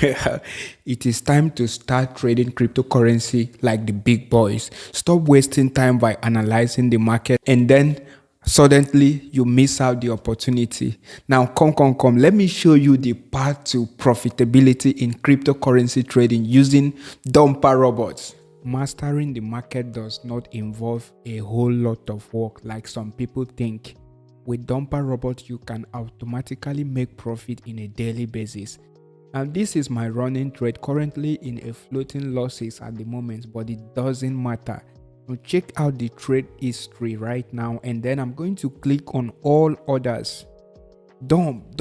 It is time to start trading cryptocurrency like the big boys. Stop wasting time by analyzing the market and then suddenly you miss out the opportunity. Now, come. Let me show you the path to profitability in cryptocurrency trading using dumper robots. Mastering the market does not involve a whole lot of work like some people think. With dumper robots, you can automatically make profit in a daily basis. And this is my running trade currently in a floating losses at the moment, but it doesn't matter. So check out the trade history right now, and then I'm going to click on all others. Dump.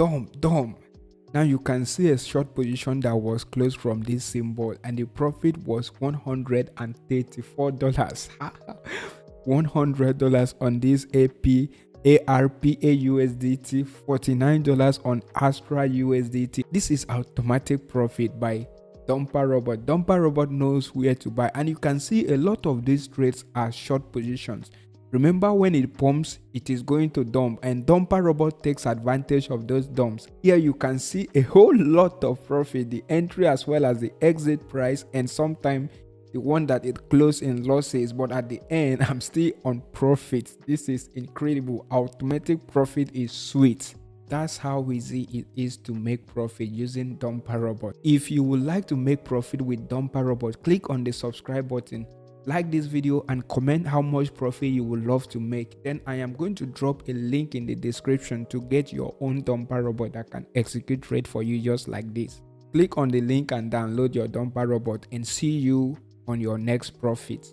Now you can see a short position that was closed from this symbol, and the profit was $134. $100 on this ARPA USDT, $49 on Astra USDT. This is automatic profit by Dumper Robot. Dumper Robot knows where to buy, and you can see a lot of these trades are short positions. Remember, when it pumps, it is going to dump, and Dumper Robot takes advantage of those dumps. Here you can see a whole lot of profit, the entry as well as the exit price, and sometimes the one that it closed in losses, but at the end I'm still on profit. This is incredible. Automatic profit is sweet. That's how easy it is to make profit using Dumper Robot. If you would like to make profit with Dumper Robot, click on the subscribe button, like this video, and comment how much profit you would love to make. Then I am going to drop a link in the description to get your own Dumper Robot that can execute trade for you just like this. Click on the link and download your Dumper Robot, and see you on your next profit.